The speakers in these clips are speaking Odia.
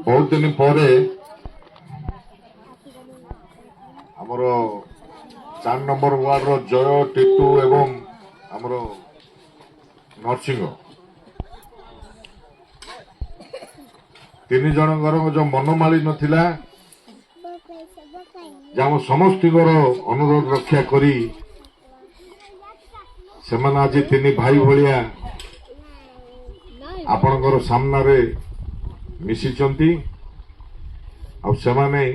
बहुत दिन पर आमर 4 नंबर वार्ड रो जय टीटू एवं आमर नरसिंह तीन जन जो मनमाली नथिला आम समस्त अनुरोध रक्षा करी से आज तीन भाई भाया आपणकर सामने मिशिचंती आने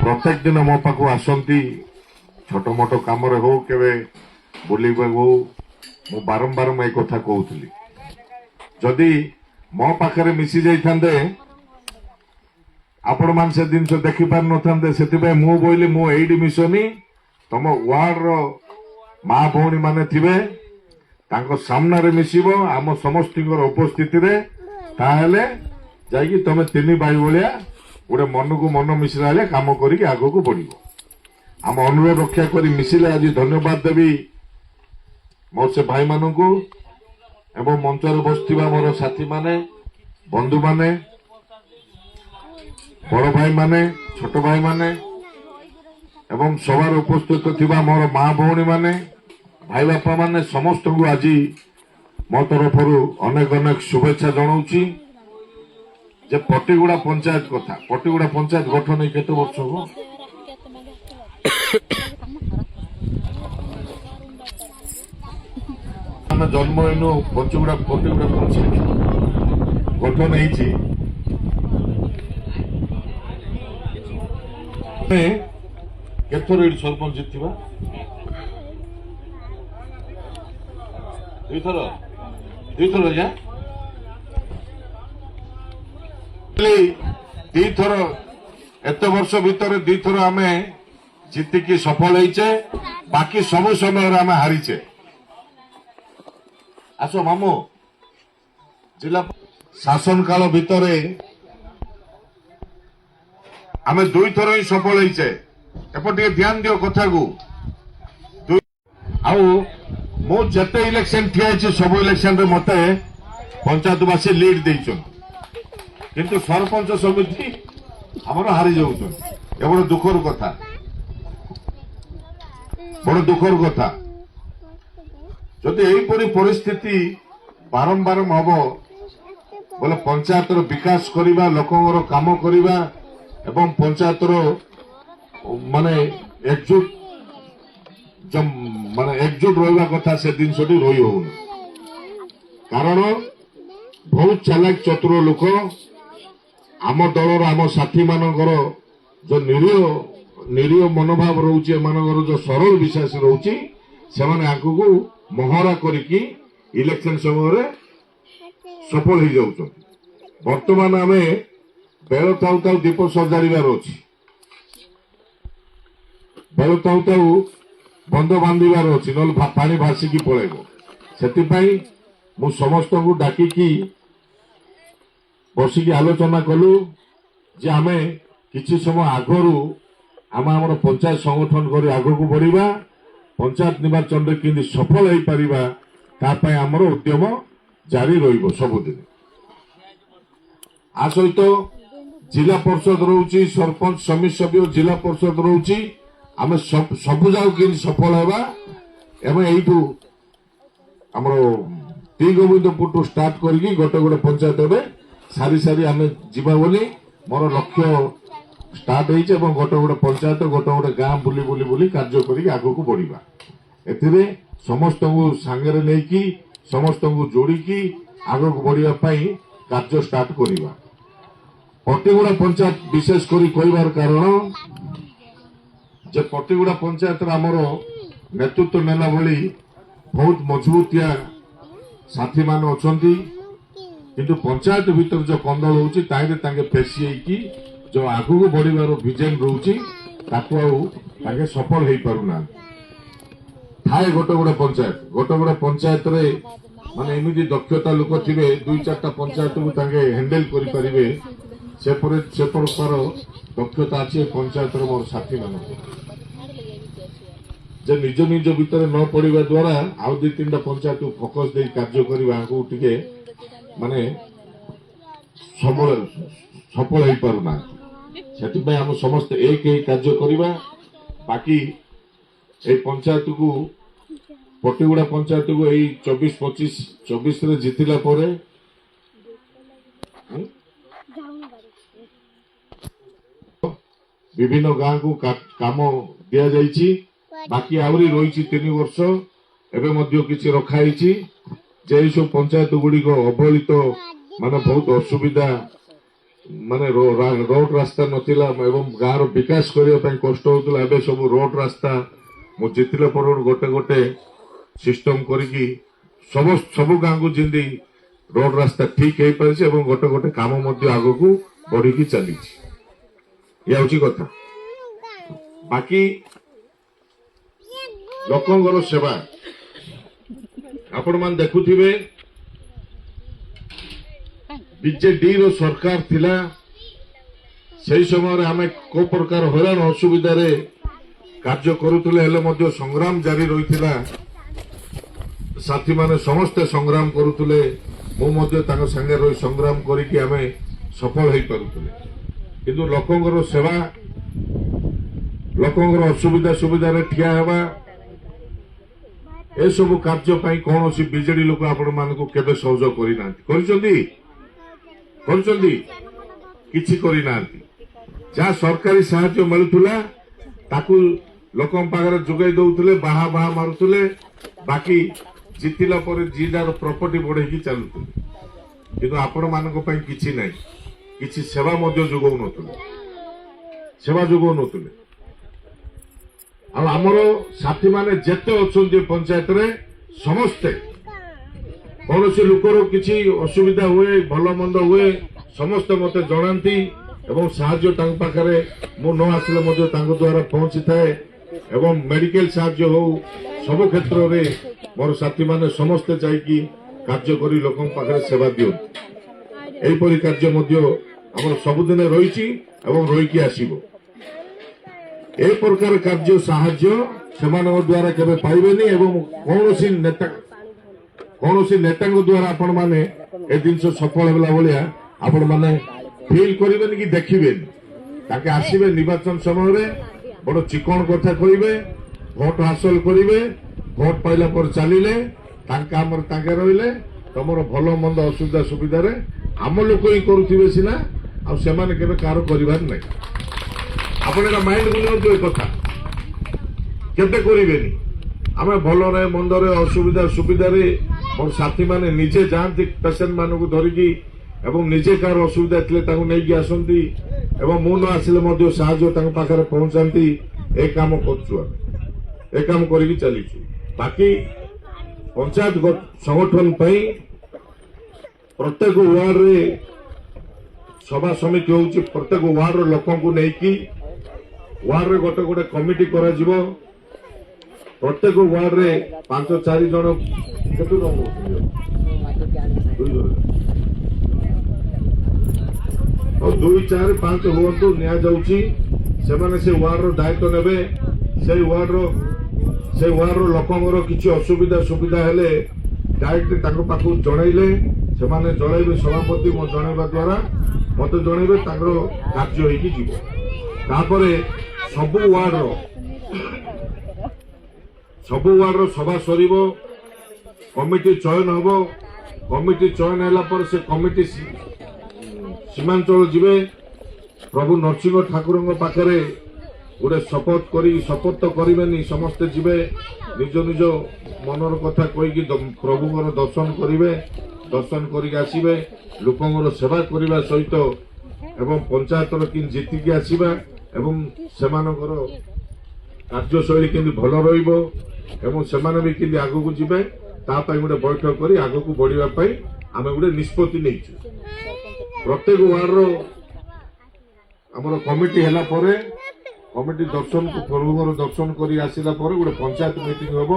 प्रत्येक दिन मो पाक आसती छोट मोट कम हो के बुलवा हो मु बारंबार मैं कथा कहती जदि मो पाखे मिसी जाते आपण मान से जिन देखी पार न से मु बोली मु एडी मिसनी तुम वार्ड रो माँ भौणी माने थिबे तांको सामने रे मिसिबो आम समस्त उपस्थिति रे ताहले जाइए तुम तीन भाई भाया गोटे मन को मन मिसला कम करके आग को बढ़ आम अनुरोध रक्षा कर मिसिले आज धन्यवाद देवी मोर से भाई मान को एवं मंचर बसवा मोर साथी माने बंधु माने बड़ भाई माने छोट भाई माने एवं सवार उपस्थित थिबा मोर माँ भौणी माने भाई बापा माने समस्त को आज मो तरफ अनेक अनेक शुभेच्छा जनाऊँगी जे पटिगुड़ा पंचायत कथा पटिगुड़ा पंचायत गठन केते वर्ष हो आम जन्म इनु पटिगुड़ा पंचायत गठन होती केथर ये सरपंच जीतवा दुईथर आज्ञा दीथर एत वर्ष भितर दीथर आम जीतिकी सफल होइचे बाकी सब समय आम हारीचे आस मामू जिला शासन काल भितर आम दुईथर ही सफल होइचे एपटे ध्यान दियो कथा को मु जिते इलेक्शन ठिया सब इलेक्शन रे मते पंचायतवासी लीड देइछन किंतु सरपंच समिति आमर हारी जाऊँ बड़ दुखर कथा बड़ दुखर कथा जदि यहीपरी परिस्थिति बारंबार हम बोले पंचायत विकास करवा लोकर काम करवा एवं पंचायत माने एकजुट माने एकजुट रहा कथा से जिनसटी रही हो कारण बहुत चालाक चतुर लोक आम दलर आम साथी मानकर जो निरीह मनोभाव रोचे एमानकर जो सरल विश्वास रोची से आगू महरा करिकी इलेक्शन समय सफल हो जाऊँ बर्तमान आम बेल थाऊ थाऊ दीप सजाड़ार अच्छी बेल थाऊ थाऊ बंध बांधार अच्छी ना पानी भासिकी पलैब से मु समस्त को डाकिकी बसिकी आलोचना कलु जे आम किसी समय आगरू आम आम पंचायत संगठन कर आग को बढ़ा पंचायत निर्वाचन में सफल हो पार आमर उद्यम जारी सबुदिन आ सहित जिला परिषद रोची सरपंच समिति सभ्य जिला परिषद रोची आम सबु जाओ कि सफल होगा एवं यू आम टी गोविंदपुर स्टार्ट करके गोटे गोटे पंचायत में सारी सारी आम जीवा बोली मोर लक्ष्य स्टार्ट होइछे गोटे गोटे पंचायत गोटे गोटे गाँ बुली बुली बुली कार्य करी आग को बढ़ा एथिरे समस्त को सांगे लेकी समस्त को जोड़िकी आग को बढ़ापी कार्य स्टार्ट करवा पटिगुड़ा पंचायत विशेष करी कहबार कारण जे पटिगुड़ा पंचायत आमर नेतृत्व नेला भली बहुत मजबूतिया साथी मान अछंती किंतु पंचायत भीतर जो कंदल होची तांगे फेसी की जो आगू को बढ़िबार विजन रोची ताके सफल हो पारुना थाए गोटे गोटे पंचायत रे माने एमिति दक्षता लोक थिबे 2-4टा पंचायत को तांगे हैंडल करि परिबे से प्रकार दक्षता अच्छे पंचायत मोर साथी मान जे निज निज भितर न पड़ा द्वारा आउ 2-3टा पंचायत को फोकस दे कार्य करने को टिके माने ସଫଳ ହେଇପାରୁନାହାନ୍ତି। ସେଥିପାଇଁ ଆମେ ସମସ୍ତେ ଏକ ହେଇ କାର୍ଯ୍ୟ କରିବା। ବାକି এই পঞ্চায়েতକୁ ପଟିଗୁଡ଼ା ପଞ୍ଚାୟତକୁ ଏଇ 24-25-24ରେ ଜିତିଲା ପରେ ବିଭିନ୍ନ ଗାଁକୁ କାମ ଦିଆଯାଇଛି। ବାକି ଆହୁରି ରହିଛି 3 ବର୍ଷ। ଏବେ ମଧ୍ୟ କିଛି ରଖାଯାଇଛି ଯେ ଏଇସବୁ ପଞ୍ଚାୟତ ଗୁଡ଼ିକ ଅବହେଳିତ, ମାନେ ବହୁତ ଅସୁବିଧା, ମାନେ ରୋଡ ରାସ୍ତା ନଥିଲା ଏବଂ ଗାଁର ବିକାଶ କରିବା ପାଇଁ କଷ୍ଟ ହଉଥିଲା। ଏବେ ସବୁ ରୋଡ ରାସ୍ତା ମୁଁ ଜିତିଲା ପରେ ଗୋଟେ ଗୋଟେ ସିଷ୍ଟମ କରିକି ସବୁ ଗାଁକୁ ଯେମିତି ରୋଡ ରାସ୍ତା ଠିକ ହେଇପାରିଛି ଏବଂ ଗୋଟେ ଗୋଟେ କାମ ମଧ୍ୟ ଆଗକୁ ବଢିକି ଚାଲିଛି। ଇଏ ହଉଛି କଥା। ବାକି ଲୋକଙ୍କର ସେବା ଆପଣମାନେ ଦେଖୁଥିବେ, ବିଜେଡିର ସରକାର ଥିଲା ସେହି ସମୟରେ ଆମେ କୋଉ ପ୍ରକାର ହଇରାଣ ଅସୁବିଧାରେ କାର୍ଯ୍ୟ କରୁଥିଲେ, ହେଲେ ମଧ୍ୟ ସଂଗ୍ରାମ ଜାରି ରହିଥିଲା। ସାଥୀମାନେ ସମସ୍ତେ ସଂଗ୍ରାମ କରୁଥିଲେ, ମୁଁ ମଧ୍ୟ ତାଙ୍କ ସାଙ୍ଗେ ରହି ସଂଗ୍ରାମ କରିକି ଆମେ ସଫଳ ହେଇପାରୁଥିଲେ। କିନ୍ତୁ ଲୋକଙ୍କର ସେବା, ଲୋକଙ୍କର ଅସୁବିଧା ସୁବିଧାରେ ଠିଆ ହେବା, ଏସବୁ କାର୍ଯ୍ୟ ପାଇଁ କୌଣସି ବିଜେଡି ଲୋକ ଆପଣମାନଙ୍କୁ କେବେ ସହଯୋଗ କରିନାହାନ୍ତି। କରିଛନ୍ତି କିଛି କରିନାହାନ୍ତି। ଯାହା ସରକାରୀ ସାହାଯ୍ୟ ମିଳୁଥିଲା ତାକୁ ଲୋକଙ୍କ ପାଖରେ ଯୋଗାଇ ଦଉଥିଲେ, ବାହା ମାରୁଥିଲେ। ବାକି ଜିତିଲା ପରେ ଯିଏ ଯାହାର ପ୍ରପର୍ଟି ବଢେଇକି ଚାଲୁଥିଲେ। କିନ୍ତୁ ଆପଣମାନଙ୍କ ପାଇଁ କିଛି ନାହିଁ, କିଛି ସେବା ମଧ୍ୟ ଯୋଗାଉନଥିଲେ। ଆଉ ଆମର ସାଥୀମାନେ ଯେତେ ଅଛନ୍ତି ପଞ୍ଚାୟତରେ ସମସ୍ତେ, କୌଣସି ଲୋକର କିଛି ଅସୁବିଧା ହୁଏ, ଭଲ ମନ୍ଦ ହୁଏ, ସମସ୍ତେ ମତେ ଜଣାନ୍ତି ଏବଂ ସାହାଯ୍ୟ ତାଙ୍କ ପାଖରେ ମୁଁ ନ ଆସିଲେ ମଧ୍ୟ ତାଙ୍କ ଦ୍ୱାରା ପହଞ୍ଚିଥାଏ। ଏବଂ ମେଡିକାଲ ସାହାଯ୍ୟ ହଉ, ସବୁ କ୍ଷେତ୍ରରେ ମୋର ସାଥୀମାନେ ସମସ୍ତେ ଯାଇକି କାର୍ଯ୍ୟ କରି ଲୋକଙ୍କ ପାଖରେ ସେବା ଦିଅନ୍ତି। ଏହିପରି କାର୍ଯ୍ୟ ମଧ୍ୟ ଆମର ସବୁଦିନେ ରହିଛି ଏବଂ ରହିକି ଆସିବ। ଏ ପ୍ରକାର କାର୍ଯ୍ୟ ସାହାଯ୍ୟ ସେମାନଙ୍କ ଦ୍ୱାରା କେବେ ପାଇବେନି ଏବଂ କୌଣସି ନେତାଙ୍କ ଦ୍ୱାରା ଆପଣମାନେ ଏ ଜିନିଷ ସଫଳ ହେଲା ଭଳିଆ ଆପଣମାନେ ଫିଲ୍ କରିବେନି କି ଦେଖିବେନି। ତାକେ ଆସିବେ ନିର୍ବାଚନ ସମୟରେ ବଡ ଚିକଣ କଥା କହିବେ, ଭୋଟ ହାସଲ କରିବେ, ଭୋଟ ପାଇଲା ପରେ ଚାଲିଲେ, ତାଙ୍କ କାମରେ ତାଙ୍କେ ରହିଲେ, ତମର ଭଲ ମନ୍ଦ ଅସୁବିଧା ସୁବିଧାରେ ଆମ ଲୋକ ହିଁ କରୁଥିବେ ସିନା, ଆଉ ସେମାନେ କେବେ କାହାର କରିବାର ନାହିଁ। ଆପଣ ଏଟା ମାଇଣ୍ଡ ବୁଝନ୍ତୁ, ଏ କଥା କେବେ କରିବେନି। ଆମେ ଭଲରେ ମନ୍ଦରେ ଅସୁବିଧା ସୁବିଧାରେ ମୋର ସାଥୀମାନେ ନିଜେ ଯାଆନ୍ତି ପେସେଣ୍ଟ ମାନଙ୍କୁ ଧରିକି ଏବଂ ନିଜେ କାହାର ଅସୁବିଧା ଥିଲେ ତାଙ୍କୁ ନେଇକି ଆସନ୍ତି ଏବଂ ମୁଁ ନ ଆସିଲେ ମଧ୍ୟ ସାହାଯ୍ୟ ତାଙ୍କ ପାଖରେ ପହଞ୍ଚାନ୍ତି। ଏ କାମ କରୁଛୁ, ଆମେ ଏ କାମ କରିକି ଚାଲିଛୁ। ବାକି ପଞ୍ଚାୟତ ସଂଗଠନ ପାଇଁ ପ୍ରତ୍ୟେକ ୱାର୍ଡରେ ସଭା ସମିତି ହେଉଛି। ପ୍ରତ୍ୟେକ ୱାର୍ଡର ଲୋକଙ୍କୁ ନେଇକି ୱାର୍ଡରେ ଗୋଟେ ଗୋଟେ କମିଟି କରାଯିବ। ପ୍ରତ୍ୟେକ ୱାର୍ଡରେ 5-4 ଜଣ, କେତେ ଜଣ 2-4-5 ହୁଅନ୍ତୁ, ନିଆଯାଉଛି। ସେମାନେ ସେ ୱାର୍ଡର ଦାୟିତ୍ୱ ନେବେ। ସେଇ ୱାର୍ଡର ଲୋକଙ୍କର କିଛି ଅସୁବିଧା ସୁବିଧା ହେଲେ ଡାଇରେକ୍ଟ ତାଙ୍କ ପାଖକୁ ଜଣାଇଲେ, ସେମାନେ ଜଣାଇବେ ସଭାପତି ମୋ ଜଣାଇବା ଦ୍ୱାରା ମତେ ଜଣାଇବେ, ତାଙ୍କର କାର୍ଯ୍ୟ ହେଇକି ଯିବ। ତାପରେ ସବୁ ୱାର୍ଡର ସଭା ସରିବ, କମିଟି ଚୟନ ହବ। କମିଟି ଚୟନ ହେଲା ପରେ ସେ କମିଟି ସୀମାଞ୍ଚଳ ଯିବେ। ପ୍ରଭୁ ନରସିଂହ ଠାକୁରଙ୍କ ପାଖରେ ଗୋଟେ ଶପଥ ତ କରିବେନି, ସମସ୍ତେ ଯିବେ ନିଜ ନିଜ ମନର କଥା କହିକି ପ୍ରଭୁଙ୍କର ଦର୍ଶନ କରିବେ। ଦର୍ଶନ କରିକି ଆସିବେ, ଲୋକଙ୍କର ସେବା କରିବା ସହିତ ଏବଂ ପଞ୍ଚାୟତର କେମିତି ଜିତିକି ଆସିବା ଏବଂ ସେମାନଙ୍କର କାର୍ଯ୍ୟଶୈଳୀ କେମିତି ଭଲ ରହିବ ଏବଂ ସେମାନେ ବି କେମିତି ଆଗକୁ ଯିବେ, ତା ପାଇଁ ଗୋଟେ ବୈଠକ କରି ଆଗକୁ ବଢିବା ପାଇଁ ଆମେ ଗୋଟେ ନିଷ୍ପତ୍ତି ନେଇଛୁ। ପ୍ରତ୍ୟେକ ୱାର୍ଡର ଆମର କମିଟି ହେଲା ପରେ, କମିଟି ପ୍ରଭୁଙ୍କର ଦର୍ଶନ କରି ଆସିଲା ପରେ ଗୋଟେ ପଞ୍ଚାୟତ ମିଟିଂ ହବ।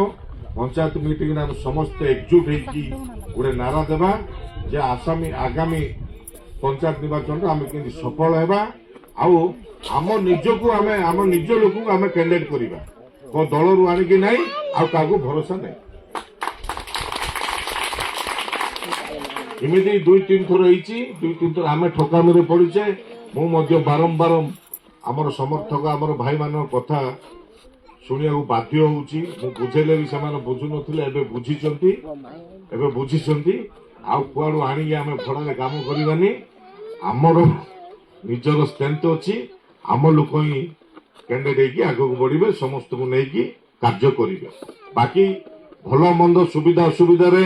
ପଞ୍ଚାୟତ ମିଟିଂରେ ଆମେ ସମସ୍ତେ ଏକଜୁଟ ହେଇକି ଗୋଟେ ନାରା ଦେବା ଯେ ଆଗାମୀ ପଞ୍ଚାୟତ ନିର୍ବାଚନରେ ଆମେ କେମିତି ସଫଳ ହେବା ଆଉ ଆମ ନିଜ ଲୋକଙ୍କୁ ଆମେ କ୍ୟାଣ୍ଡିଡେଟ୍ କରିବା। କୋଉ ଦଳରୁ ଆଣିକି ନାହିଁ, ଆଉ କାହାକୁ ଭରସା ନାହିଁ। ଏମିତି 2-3 ଥର ହେଇଛି। 2-3 ଥର ଆମେ ଠକାମିରେ ପଡିଛେ। ମୁଁ ମଧ୍ୟ ବାରମ୍ବାର ଆମର ସମର୍ଥକ ଆମର ଭାଇମାନଙ୍କ କଥା ଶୁଣିବାକୁ ବାଧ୍ୟ ହଉଛି। ମୁଁ ବୁଝେଇଲେ ବି ସେମାନେ ବୁଝୁନଥିଲେ, ଏବେ ବୁଝିଛନ୍ତି। ଆଉ କୁଆଡୁ ଆଣିକି ଆମେ ଭଡାରେ କାମ କରିବାନି। ଆମର ନିଜର ଷ୍ଟ୍ରେନ୍ଥ ଅଛି। ଆମ ଲୋକ ହିଁ କ୍ୟାଣ୍ଡିଡେଟ୍ ହେଇକି ଆଗକୁ ବଢିବେ, ସମସ୍ତଙ୍କୁ ନେଇକି କାର୍ଯ୍ୟ କରିବେ। ବାକି ଭଲ ମନ୍ଦ ସୁବିଧା ଅସୁବିଧାରେ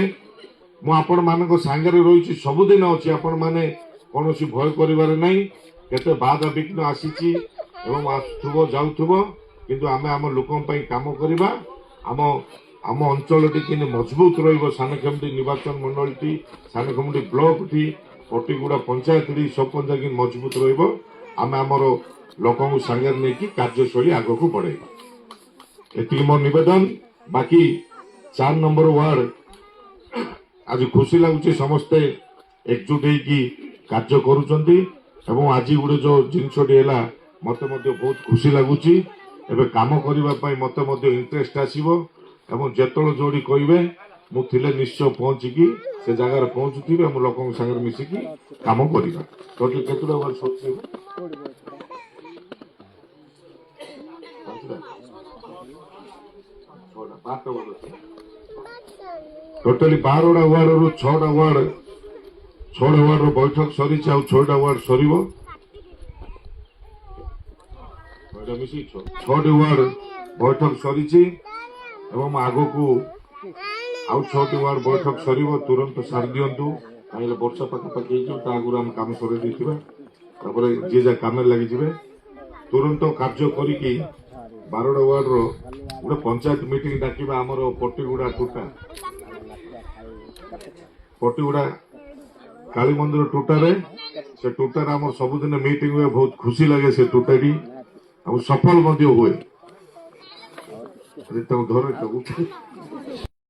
ମୁଁ ଆପଣମାନଙ୍କ ସାଙ୍ଗରେ ରହିଛି, ସବୁଦିନ ଅଛି। ଆପଣମାନେ କୌଣସି ଭୟ କରିବାରେ ନାହିଁ। କେତେ ବାଧା ବିଘ୍ନ ଆସିଛି ଏବଂ ଆସୁଥିବ ଯାଉଥିବ, କିନ୍ତୁ ଆମେ ଆମ ଲୋକଙ୍କ ପାଇଁ କାମ କରିବା। ଆମ ଅଞ୍ଚଳଟି କେମିତି ମଜବୁତ ରହିବ, ସାନଖେମୁଣ୍ଡି ନିର୍ବାଚନ ମଣ୍ଡଳୀଟି, ସାନଖେମୁଣ୍ଡି ବ୍ଲକଟି, ପଟିଗୁଡ଼ା ପଞ୍ଚାୟତଟି, ସବୁ ପଞ୍ଚାୟତ ମଜବୁତ ରହିବ। ଆମେ ଆମର ଲୋକଙ୍କୁ ସାଙ୍ଗରେ ନେଇକି କାର୍ଯ୍ୟଶୈଳୀ ଆଗକୁ ବଢେଇବା। ଏତିକି ମୋର ନିବେଦନ। ବାକି 4 ନମ୍ବର ୱାର୍ଡ ଆଜି ଖୁସି ଲାଗୁଛି, ସମସ୍ତେ ଏକଜୁଟ ହେଇକି କାର୍ଯ୍ୟ କରୁଛନ୍ତି ଏବଂ ଆଜି ଗୋଟେ ଯୋଉ ଜିନିଷଟି ହେଲା ମତେ ମଧ୍ୟ ବହୁତ ଖୁସି ଲାଗୁଛି। ଏବେ କାମ କରିବା ପାଇଁ ମତେ ମଧ୍ୟ ଇଣ୍ଟରେଷ୍ଟ ଆସିବ ଏବଂ ଯେତେବେଳେ ଯୋଉଠି କହିବେ ମୁଁ ଥିଲେ ନିଶ୍ଚୟ ପହଞ୍ଚିକି ସେ ଜାଗାରେ ପହଞ୍ଚୁଥିବି ଆମ ଲୋକଙ୍କ ସାଙ୍ଗରେ ମିଶିକି କାମ କରିବା। ଟୋଟାଲ କେତେଟା ୱାର୍ଡ ସରିଛି? ଟୋଟାଲି 12ଟା ୱାର୍ଡରୁ 6ଟା ୱାର୍ଡର ବୈଠକ ସରିଛି, ଆଉ 6ଟା ୱାର୍ଡ ସରିବ। 6ଟି ୱାର୍ଡ ବୈଠକ ସରିଛି ଏବଂ ଆଗକୁ ଆଉ 6ଟି ୱାର୍ଡ ବୈଠକ ସରିବ। ତୁରନ୍ତ ସାରି ଦିଅନ୍ତୁ, କାହିଁକି ବର୍ଷା ପାଖାପାଖି ହେଇଯିବ। ତା ଆଗରୁ ଆମେ କାମ ସରେଇ ଦେଇଥିବା, ତାପରେ ଯିଏ ଯାହା କାମରେ ଲାଗିଯିବେ। ତୁରନ୍ତ କାର୍ଯ୍ୟ କରିକି 12ଟା ୱାର୍ଡର ଗୋଟେ ପଞ୍ଚାୟତ ମିଟିଂ ଡାକିବା। ଆମର ପଟିଗୁଡ଼ା କାଳୀ ମନ୍ଦିର ଟୁଟାରେ, ସେ ଟୁଟାରେ ଆମର ସବୁଦିନ ମିଟିଂ ହୁଏ। ବହୁତ ଖୁସି ଲାଗେ ସେ ଟୁଟାଟି, ଆଉ ସଫଳ ମଧ୍ୟ ହୁଏ।